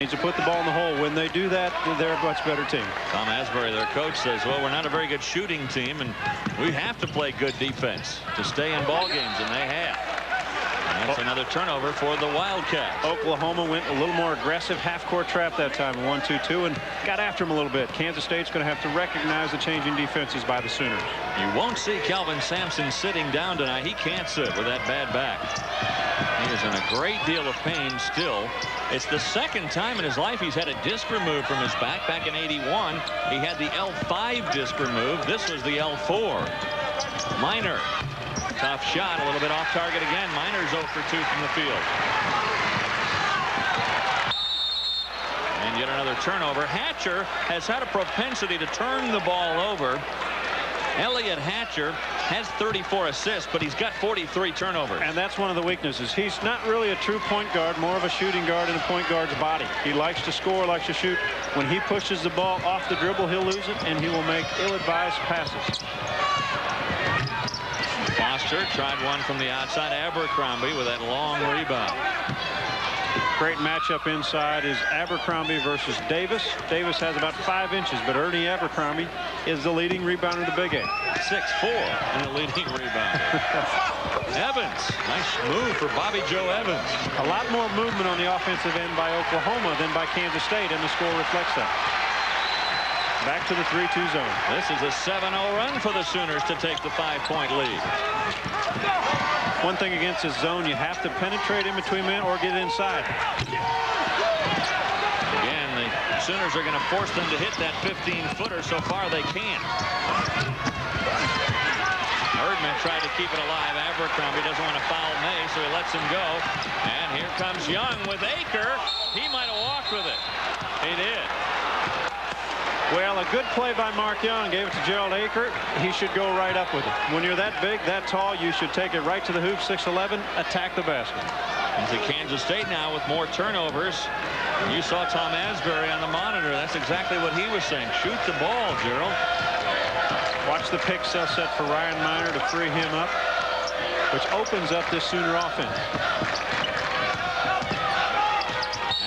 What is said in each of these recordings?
To put the ball in the hole. When they do that, they're a much better team. Tom Asbury, their coach, says, well, we're not a very good shooting team, and we have to play good defense to stay in ball games, and they have. And that's another turnover for the Wildcats. Oklahoma went a little more aggressive half-court trap that time, 1-2-2, and got after them a little bit. Kansas State's going to have to recognize the changing defenses by the Sooners. You won't see Kelvin Sampson sitting down tonight. He can't sit with that bad back. He is in a great deal of pain still. It's the second time in his life he's had a disc removed from his back. Back in '81, he had the L5 disc removed. This was the L4. Minor. Tough shot. A little bit off target again. Minor's 0 for 2 from the field. And yet another turnover. Hatcher has had a propensity to turn the ball over. Elliott Hatcher has 34 assists, but he's got 43 turnovers. And that's one of the weaknesses. He's not really a true point guard, more of a shooting guard in a point guard's body. He likes to score, likes to shoot. When he pushes the ball off the dribble, he'll lose it, and he will make ill-advised passes. Foster tried one from the outside. Abercrombie with that long rebound. Great matchup inside is Abercrombie versus Davis. Davis has about 5 inches, but Ernie Abercrombie is the leading rebounder of the Big 8. 6'4" and the leading rebounder. Evans, nice move for Bobby Joe Evans. A lot more movement on the offensive end by Oklahoma than by Kansas State, and the score reflects that. Back to the 3-2 zone. This is a 7-0 run for the Sooners to take the 5-point lead. One thing against this zone, you have to penetrate in between men or get inside. Again, the Sooners are going to force them to hit that 15-footer. So far, they can't. Erdmann tried to keep it alive. Abercrombie doesn't want to foul May, so he lets him go. And here comes Young with Aker. He might have walked with it. He did. Well, a good play by Mark Young gave it to Gerald Aker. He should go right up with it. When you're that big, that tall, you should take it right to the hoop, 6'11", attack the basket. Into Kansas State now with more turnovers. You saw Tom Asbury on the monitor. That's exactly what he was saying. Shoot the ball, Gerald. Watch the pick cell set for Ryan Minor to free him up, which opens up this Sooner offense.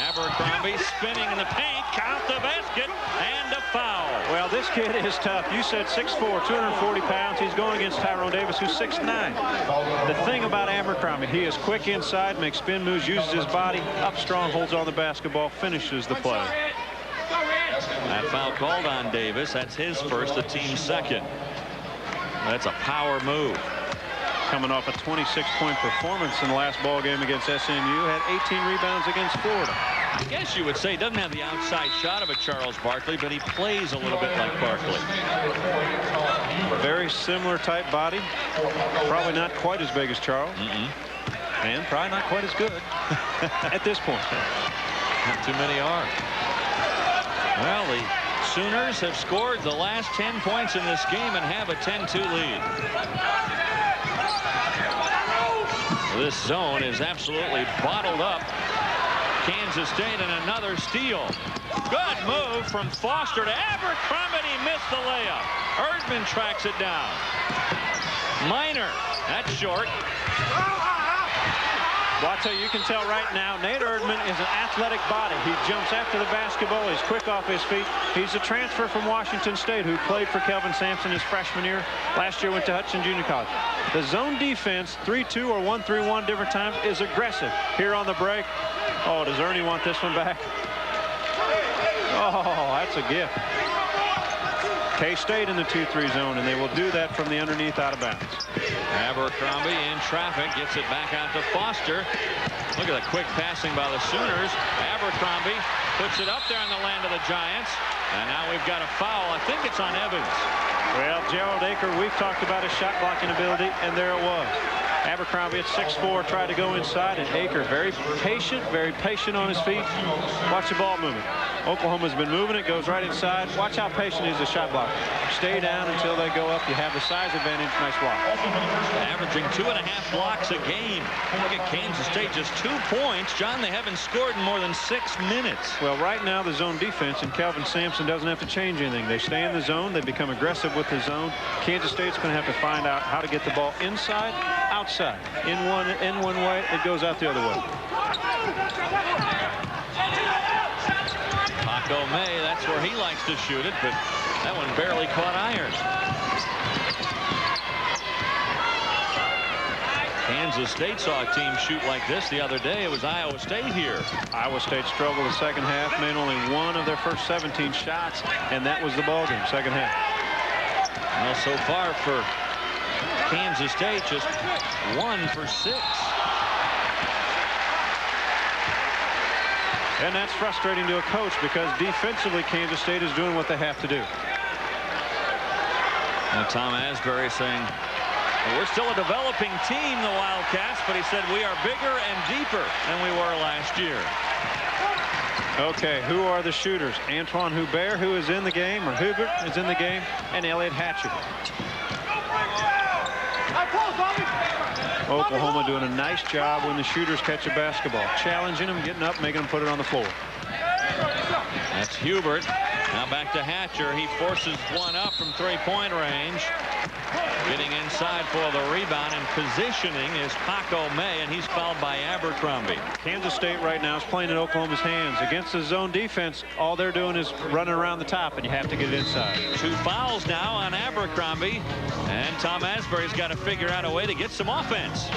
Abercrombie spinning in the paint, count the basket, and a foul. Well, this kid is tough. You said 6'4", 240 pounds. He's going against Tyrone Davis, who's 6'9". The thing about Abercrombie, he is quick inside, makes spin moves, uses his body, up strong, holds on the basketball, finishes the play. That foul called on Davis. That's his first, the team's second. That's a power move. Coming off a 26-point performance in the last ball game against SMU, had 18 rebounds against Florida. I guess you would say he doesn't have the outside shot of a Charles Barkley, but he plays a little bit like Barkley. Very similar type body. Probably not quite as big as Charles. And probably not quite as good at this point. Not too many are. Well, the Sooners have scored the last 10 points in this game and have a 10-2 lead. This zone is absolutely bottled up. Kansas State and another steal. Good move from Foster to Abercrombie. He missed the layup. Erdmann tracks it down. Minor. That's short. Well, I'll tell you, you can tell right now, Nate Erdmann is an athletic body. He jumps after the basketball. He's quick off his feet. He's a transfer from Washington State who played for Kelvin Sampson his freshman year. Last year went to Hudson Junior College. The zone defense, 3-2 or 1-3-1 different times, is aggressive. Here on the break. Oh, does Ernie want this one back? Oh, that's a gift. K-State in the 2-3 zone, and they will do that from the underneath out of bounds. Abercrombie in traffic, gets it back out to Foster. Look at the quick passing by the Sooners. Abercrombie puts it up there in the land of the Giants. And now we've got a foul. I think it's on Evans. Well, Gerald Aker, we've talked about his shot blocking ability, and there it was. Abercrombie at 6'4", tried to go inside, and Aker very patient on his feet. Watch the ball movement. Oklahoma's been moving it, goes right inside. Watch how patient he is the shot blocker. Stay down until they go up. You have the size advantage. Nice block. Averaging 2.5 blocks a game. Look at Kansas State, just 2 points. John, they haven't scored in more than 6 minutes. Well, right now the zone defense, and Kelvin Sampson doesn't have to change anything. They stay in the zone. They become aggressive with the zone. Kansas State's going to have to find out how to get the ball inside, outside. In one way, it goes out the other way. Paco May, that's where he likes to shoot it, but that one barely caught iron. Kansas State saw a team shoot like this the other day. It was Iowa State here. Iowa State struggled the second half, made only one of their first 17 shots, and that was the ballgame, second half. Well, so far for Kansas State, just 1 for 6. And that's frustrating to a coach because defensively Kansas State is doing what they have to do. Now Tom Asbury saying, well, we're still a developing team, the Wildcats, but he said we are bigger and deeper than we were last year. Okay, who are the shooters? Antoine Hubert, who is in the game, or Hubert is in the game, and Elliot Hatcher. Oklahoma doing a nice job when the shooters catch a basketball, challenging them, getting up, making them put it on the floor. That's Hubert. Now back to Hatcher. He forces one up from three-point range. Getting inside for the rebound and positioning is Paco May, and he's fouled by Abercrombie. Kansas State right now is playing in Oklahoma's hands. Against the zone defense, all they're doing is running around the top, and you have to get it inside. 2 fouls now on Abercrombie, and Tom Asbury's got to figure out a way to get some offense.